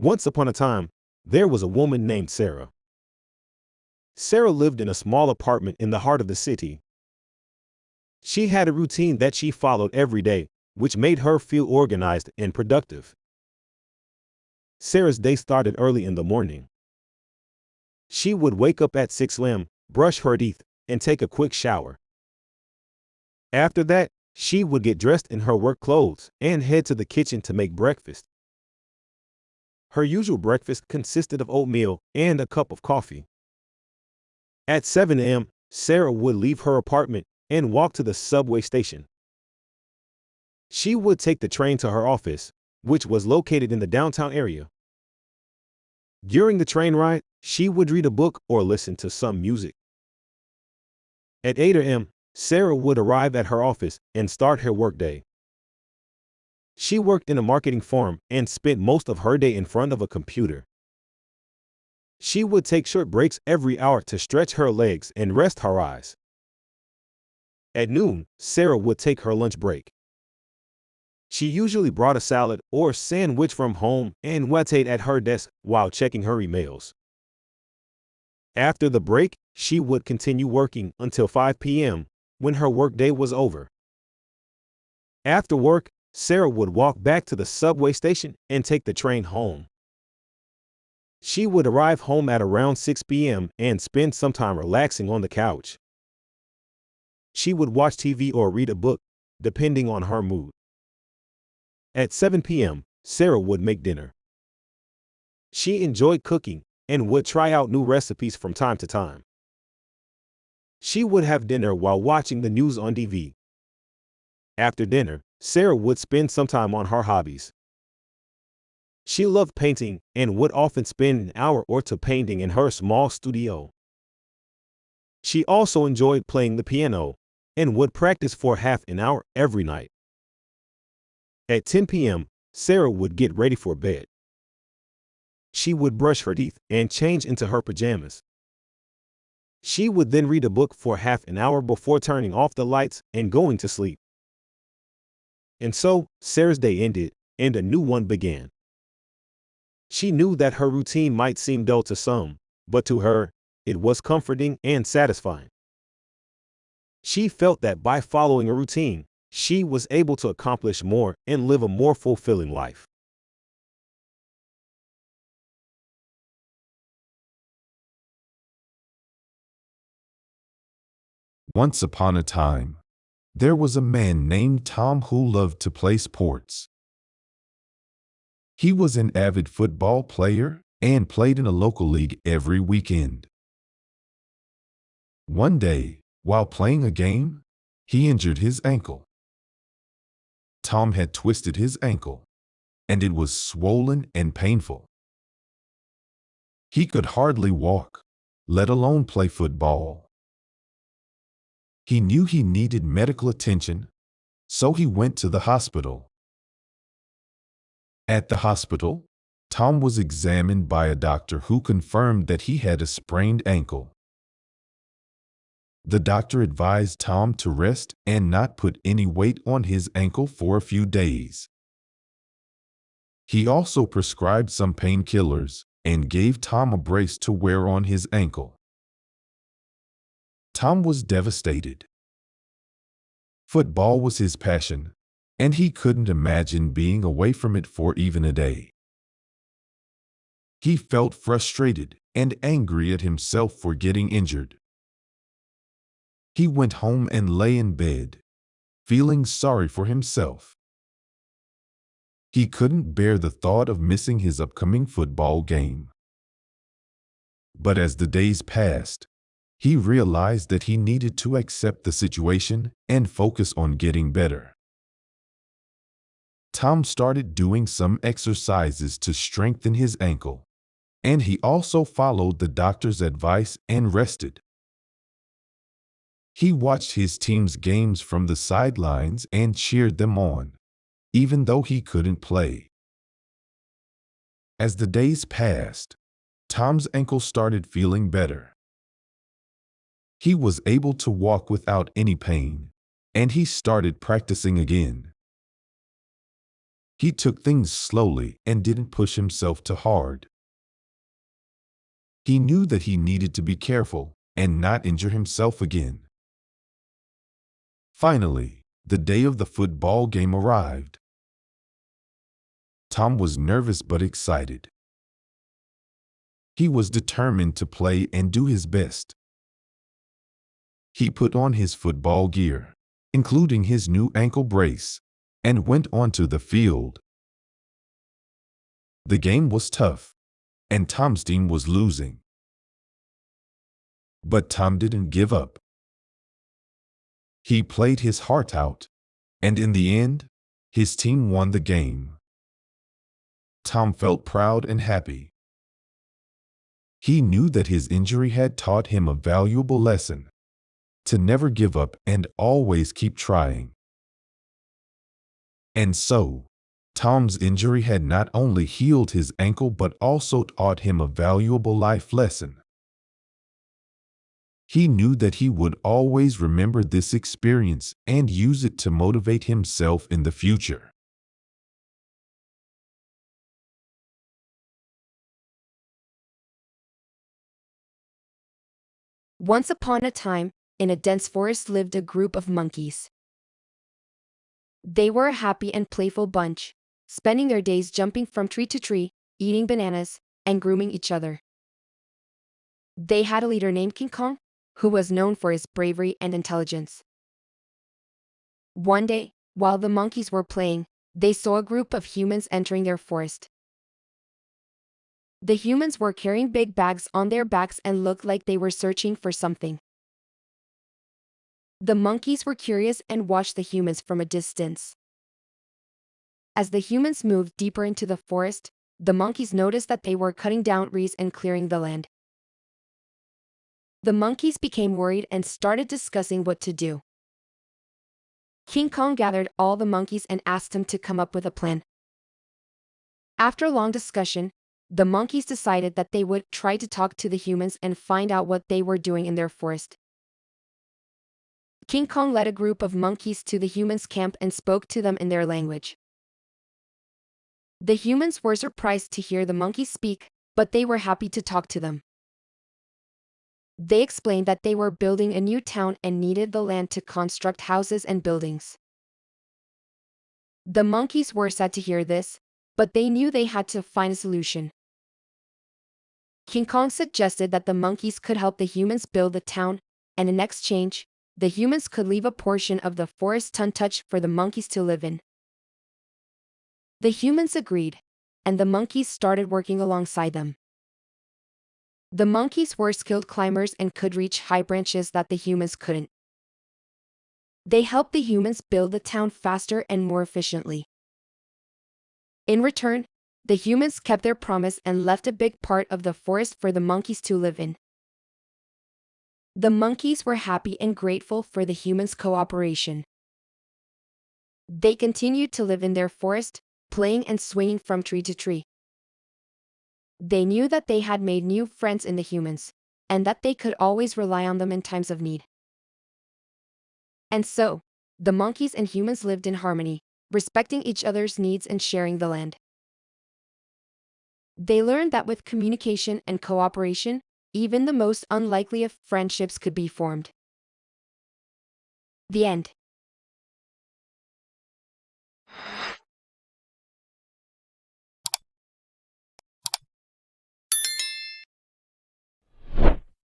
Once upon a time, there was a woman named Sarah. Sarah lived in a small apartment in the heart of the city. She had a routine that she followed every day, which made her feel organized and productive. Sarah's day started early in the morning. She would wake up at 6 a.m., brush her teeth, and take a quick shower. After that, she would get dressed in her work clothes and head to the kitchen to make breakfast. Her usual breakfast consisted of oatmeal and a cup of coffee. At 7 a.m., Sarah would leave her apartment and walk to the subway station. She would take the train to her office, which was located in the downtown area. During the train ride, she would read a book or listen to some music. At 8 a.m., Sarah would arrive at her office and start her workday. She worked in a marketing firm and spent most of her day in front of a computer. She would take short breaks every hour to stretch her legs and rest her eyes. At noon, Sarah would take her lunch break. She usually brought a salad or sandwich from home and waited at her desk while checking her emails. After the break, she would continue working until 5 p.m., when her workday was over. After work, Sarah would walk back to the subway station and take the train home. She would arrive home at around 6 p.m. and spend some time relaxing on the couch. She would watch TV or read a book, depending on her mood. At 7 p.m., Sarah would make dinner. She enjoyed cooking and would try out new recipes from time to time. She would have dinner while watching the news on TV. After dinner, Sarah would spend some time on her hobbies. She loved painting and would often spend an hour or two painting in her small studio. She also enjoyed playing the piano and would practice for half an hour every night. At 10 p.m., Sarah would get ready for bed. She would brush her teeth and change into her pajamas. She would then read a book for half an hour before turning off the lights and going to sleep. And so, Sarah's day ended, and a new one began. She knew that her routine might seem dull to some, but to her, it was comforting and satisfying. She felt that by following a routine, she was able to accomplish more and live a more fulfilling life. Once upon a time, there was a man named Tom who loved to play sports. He was an avid football player and played in a local league every weekend. One day, while playing a game, he injured his ankle. Tom had twisted his ankle, and it was swollen and painful. He could hardly walk, let alone play football. He knew he needed medical attention, so he went to the hospital. At the hospital, Tom was examined by a doctor who confirmed that he had a sprained ankle. The doctor advised Tom to rest and not put any weight on his ankle for a few days. He also prescribed some painkillers and gave Tom a brace to wear on his ankle. Tom was devastated. Football was his passion, and he couldn't imagine being away from it for even a day. He felt frustrated and angry at himself for getting injured. He went home and lay in bed, feeling sorry for himself. He couldn't bear the thought of missing his upcoming football game. But as the days passed, he realized that he needed to accept the situation and focus on getting better. Tom started doing some exercises to strengthen his ankle, and he also followed the doctor's advice and rested. He watched his team's games from the sidelines and cheered them on, even though he couldn't play. As the days passed, Tom's ankle started feeling better. He was able to walk without any pain, and he started practicing again. He took things slowly and didn't push himself too hard. He knew that he needed to be careful and not injure himself again. Finally, the day of the football game arrived. Tom was nervous but excited. He was determined to play and do his best. He put on his football gear, including his new ankle brace, and went onto the field. The game was tough, and Tom's team was losing. But Tom didn't give up. He played his heart out, and in the end, his team won the game. Tom felt proud and happy. He knew that his injury had taught him a valuable lesson: to never give up and always keep trying. And so, Tom's injury had not only healed his ankle but also taught him a valuable life lesson. He knew that he would always remember this experience and use it to motivate himself in the future. Once upon a time, in a dense forest lived a group of monkeys. They were a happy and playful bunch, spending their days jumping from tree to tree, eating bananas, and grooming each other. They had a leader named King Kong, who was known for his bravery and intelligence. One day, while the monkeys were playing, they saw a group of humans entering their forest. The humans were carrying big bags on their backs and looked like they were searching for something. The monkeys were curious and watched the humans from a distance. As the humans moved deeper into the forest, the monkeys noticed that they were cutting down trees and clearing the land. The monkeys became worried and started discussing what to do. King Kong gathered all the monkeys and asked them to come up with a plan. After a long discussion, the monkeys decided that they would try to talk to the humans and find out what they were doing in their forest. King Kong led a group of monkeys to the humans' camp and spoke to them in their language. The humans were surprised to hear the monkeys speak, but they were happy to talk to them. They explained that they were building a new town and needed the land to construct houses and buildings. The monkeys were sad to hear this, but they knew they had to find a solution. King Kong suggested that the monkeys could help the humans build the town, and in exchange, the humans could leave a portion of the forest untouched for the monkeys to live in. The humans agreed, and the monkeys started working alongside them. The monkeys were skilled climbers and could reach high branches that the humans couldn't. They helped the humans build the town faster and more efficiently. In return, the humans kept their promise and left a big part of the forest for the monkeys to live in. The monkeys were happy and grateful for the humans' cooperation. They continued to live in their forest, playing and swinging from tree to tree. They knew that they had made new friends in the humans, and that they could always rely on them in times of need. And so, the monkeys and humans lived in harmony, respecting each other's needs and sharing the land. They learned that with communication and cooperation, even the most unlikely of friendships could be formed. The end.